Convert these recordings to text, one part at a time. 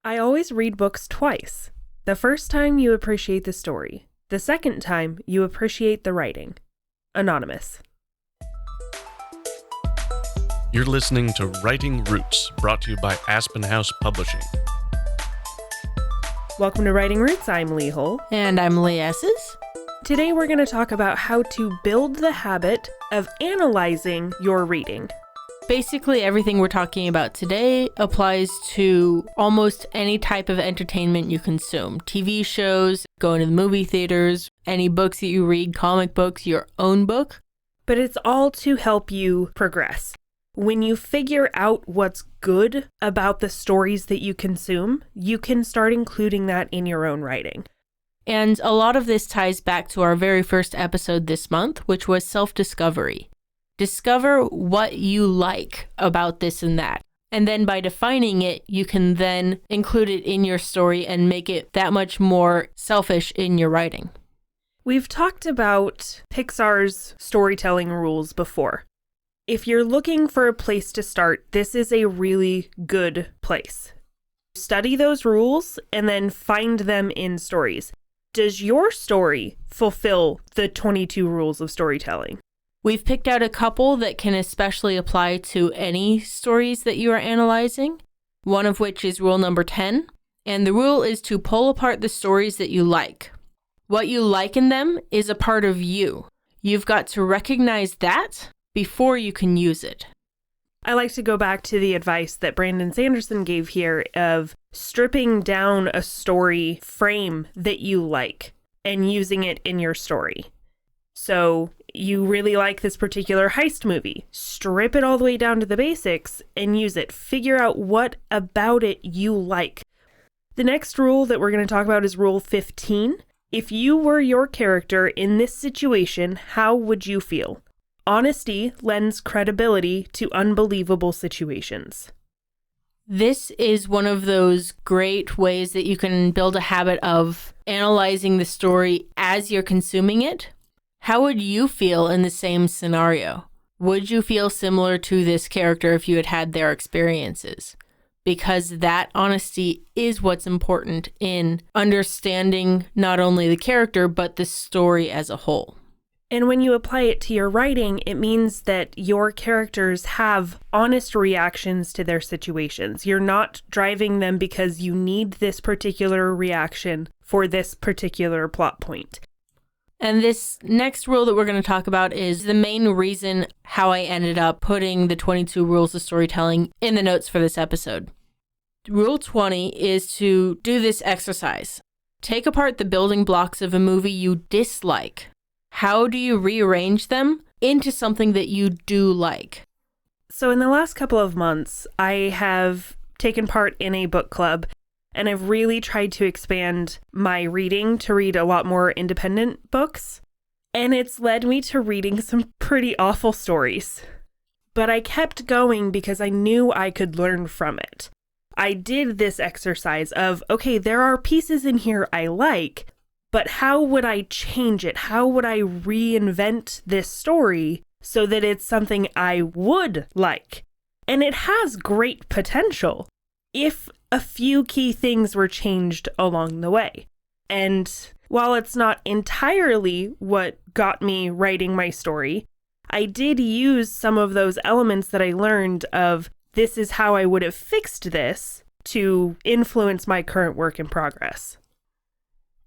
I always read books twice. The first time you appreciate the story. The second time you appreciate the writing. Anonymous. You're listening to Writing Roots, brought to you by Aspen House Publishing. Welcome to Writing Roots. I'm Lee Hull. And I'm Lee Esses. Today we're going to talk about how to build the habit of analyzing your reading. Basically, everything we're talking about today applies to almost any type of entertainment you consume. TV shows, going to the movie theaters, any books that you read, comic books, your own book. But it's all to help you progress. When you figure out what's good about the stories that you consume, you can start including that in your own writing. And a lot of this ties back to our very first episode this month, which was self-discovery. Discover what you like about this and that. And then by defining it, you can then include it in your story and make it that much more selfish in your writing. We've talked about Pixar's storytelling rules before. If you're looking for a place to start, this is a really good place. Study those rules and then find them in stories. Does your story fulfill the 22 rules of storytelling? We've picked out a couple that can especially apply to any stories that you are analyzing, one of which is rule number 10. And the rule is to pull apart the stories that you like. What you like in them is a part of you. You've got to recognize that before you can use it. I like to go back to the advice that Brandon Sanderson gave here of stripping down a story frame that you like and using it in your story. So you really like this particular heist movie. Strip it all the way down to the basics and use it. Figure out what about it you like. The next rule that we're going to talk about is rule 15. If you were your character in this situation, how would you feel? Honesty lends credibility to unbelievable situations. This is one of those great ways that you can build a habit of analyzing the story as you're consuming it. How would you feel in the same scenario? Would you feel similar to this character if you had had their experiences? Because that honesty is what's important in understanding not only the character, but the story as a whole. And when you apply it to your writing, it means that your characters have honest reactions to their situations. You're not driving them because you need this particular reaction for this particular plot point. And this next rule that we're going to talk about is the main reason how I ended up putting the 22 rules of storytelling in the notes for this episode. Rule 20 is to do this exercise. Take apart the building blocks of a movie you dislike. How do you rearrange them into something that you do like? So in the last couple of months, I have taken part in a book club, and I've really tried to expand my reading to read a lot more independent books. And it's led me to reading some pretty awful stories. But I kept going because I knew I could learn from it. I did this exercise of, okay, there are pieces in here I like, but how would I change it? How would I reinvent this story so that it's something I would like? And it has great potential if a few key things were changed along the way. And while it's not entirely what got me writing my story, I did use some of those elements that I learned of this is how I would have fixed this to influence my current work in progress.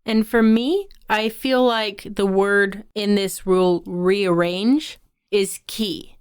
And for me, I feel like the word in this rule, rearrange, is key.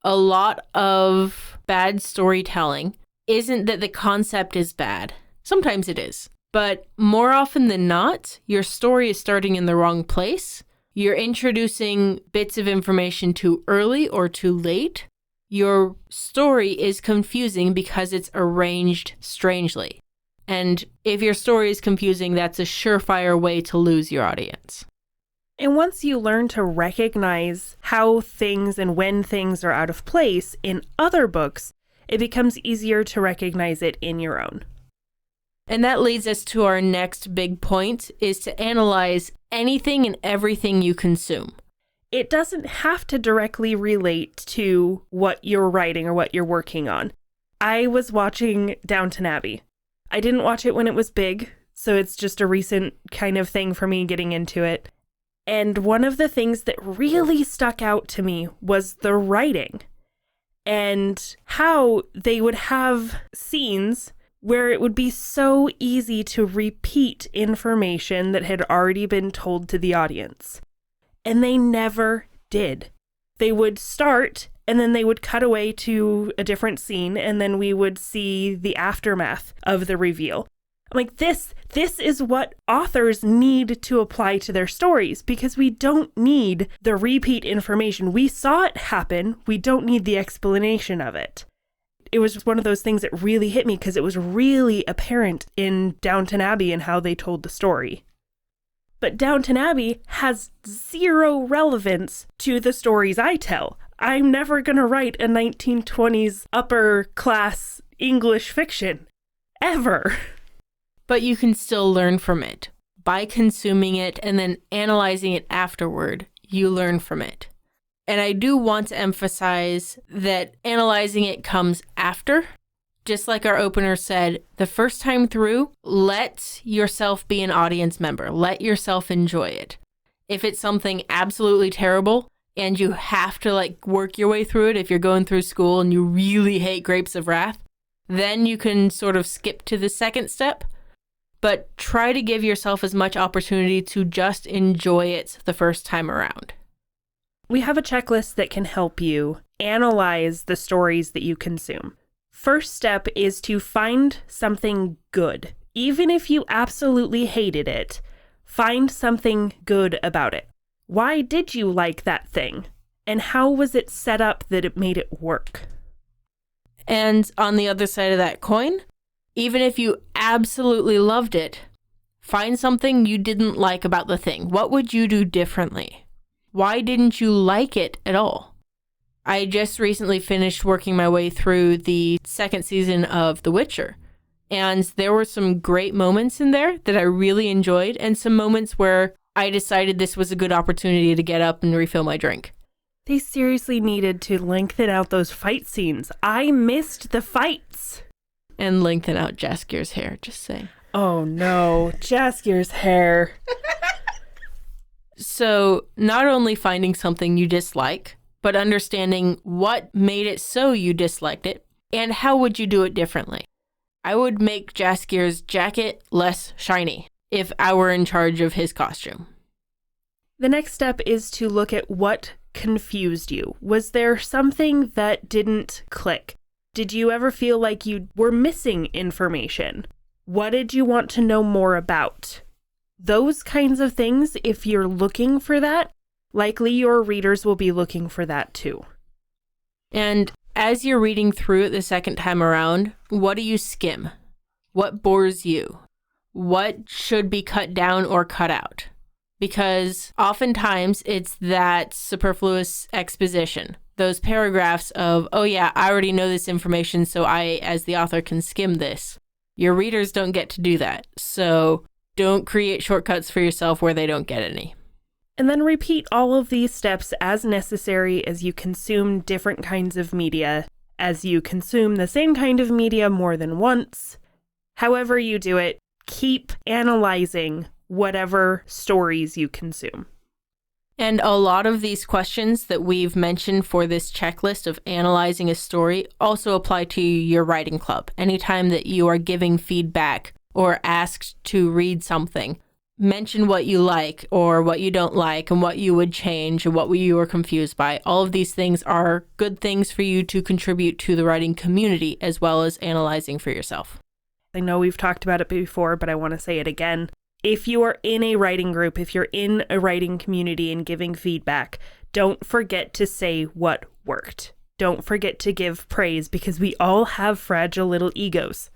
A lot of bad storytelling isn't that the concept is bad. Sometimes it is. But more often than not, your story is starting in the wrong place. You're introducing bits of information too early or too late. Your story is confusing because it's arranged strangely. And if your story is confusing, that's a surefire way to lose your audience. And once you learn to recognize how things and when things are out of place in other books, it becomes easier to recognize it in your own. And that leads us to our next big point, is to analyze anything and everything you consume. It doesn't have to directly relate to what you're writing or what you're working on. I was watching Downton Abbey. I didn't watch it when it was big, so it's just a recent kind of thing for me getting into it. And one of the things that really stuck out to me was the writing and how they would have scenes where it would be so easy to repeat information that had already been told to the audience. And they never did. They would start and then they would cut away to a different scene and then we would see the aftermath of the reveal. I'm like, this is what authors need to apply to their stories because we don't need the repeat information. We saw it happen. We don't need the explanation of it. It was just one of those things that really hit me because it was really apparent in Downton Abbey and how they told the story. But Downton Abbey has zero relevance to the stories I tell. I'm never going to write a 1920s upper class English fiction. Ever. But you can still learn from it. By consuming it and then analyzing it afterward, you learn from it. And I do want to emphasize that analyzing it comes after. Just like our opener said, the first time through, let yourself be an audience member. Let yourself enjoy it. If it's something absolutely terrible and you have to work your way through it, if you're going through school and you really hate Grapes of Wrath, then you can sort of skip to the second step. But try to give yourself as much opportunity to just enjoy it the first time around. We have a checklist that can help you analyze the stories that you consume. First step is to find something good. Even if you absolutely hated it, find something good about it. Why did you like that thing? And how was it set up that it made it work? And on the other side of that coin, even if you absolutely loved it, find something you didn't like about the thing. What would you do differently? Why didn't you like it at all? I just recently finished working my way through the second season of The Witcher, and there were some great moments in there that I really enjoyed, and some moments where I decided this was a good opportunity to get up and refill my drink. They seriously needed to lengthen out those fight scenes. I missed the fights. And lengthen out Jaskier's hair, just saying. Oh no, Jaskier's hair. So, not only finding something you dislike, but understanding what made it so you disliked it, and how would you do it differently. I would make Jaskier's jacket less shiny if I were in charge of his costume. The next step is to look at what confused you. Was there something that didn't click? Did you ever feel like you were missing information? What did you want to know more about? Those kinds of things, if you're looking for that, likely your readers will be looking for that too. And as you're reading through it the second time around, what do you skim? What bores you? What should be cut down or cut out? Because oftentimes it's that superfluous exposition. Those paragraphs of, oh yeah, I already know this information, so I, as the author, can skim this. Your readers don't get to do that. So don't create shortcuts for yourself where they don't get any. And then repeat all of these steps as necessary as you consume different kinds of media, as you consume the same kind of media more than once. However you do it, keep analyzing whatever stories you consume. And a lot of these questions that we've mentioned for this checklist of analyzing a story also apply to your writing club. Anytime that you are giving feedback or asked to read something, mention what you like or what you don't like and what you would change and what you were confused by. All of these things are good things for you to contribute to the writing community as well as analyzing for yourself. I know we've talked about it before, but I want to say it again. If you are in a writing group, if you're in a writing community and giving feedback, don't forget to say what worked. Don't forget to give praise because we all have fragile little egos.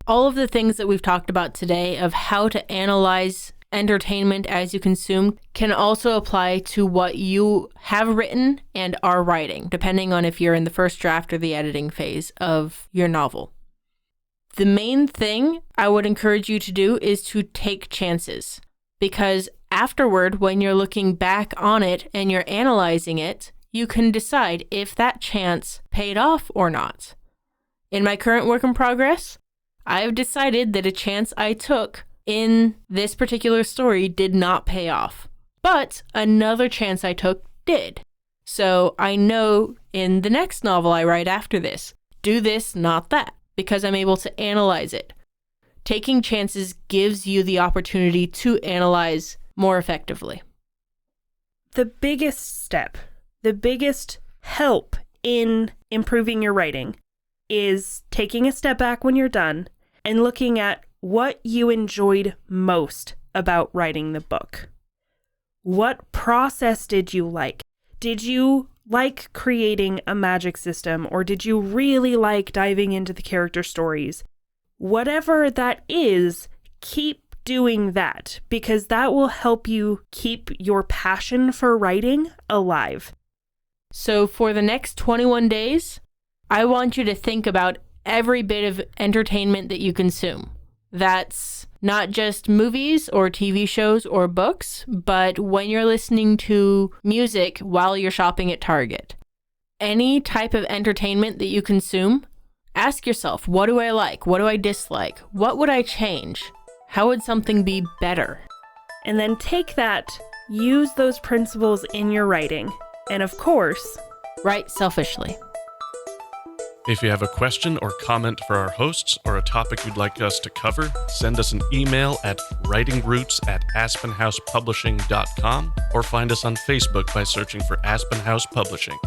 All of the things that we've talked about today of how to analyze entertainment as you consume can also apply to what you have written and are writing, depending on if you're in the first draft or the editing phase of your novel. The main thing I would encourage you to do is to take chances, because afterward, when you're looking back on it and you're analyzing it, you can decide if that chance paid off or not. In my current work in progress, I've decided that a chance I took in this particular story did not pay off, but another chance I took did. So I know in the next novel I write after this, do this, not that, because I'm able to analyze it. Taking chances gives you the opportunity to analyze more effectively. The biggest step, the biggest help in improving your writing is taking a step back when you're done and looking at what you enjoyed most about writing the book. What process did you like? Did you like creating a magic system, or did you really like diving into the character stories? Whatever that is, keep doing that, because that will help you keep your passion for writing alive. So for the next 21 days, I want you to think about every bit of entertainment that you consume. That's not just movies or TV shows or books, but when you're listening to music while you're shopping at Target. Any type of entertainment that you consume, ask yourself, what do I like? What do I dislike? What would I change? How would something be better? And then take that, use those principles in your writing, and of course, write selfishly. If you have a question or comment for our hosts or a topic you'd like us to cover, send us an email at writingroots@aspenhousepublishing.com or find us on Facebook by searching for Aspen House Publishing.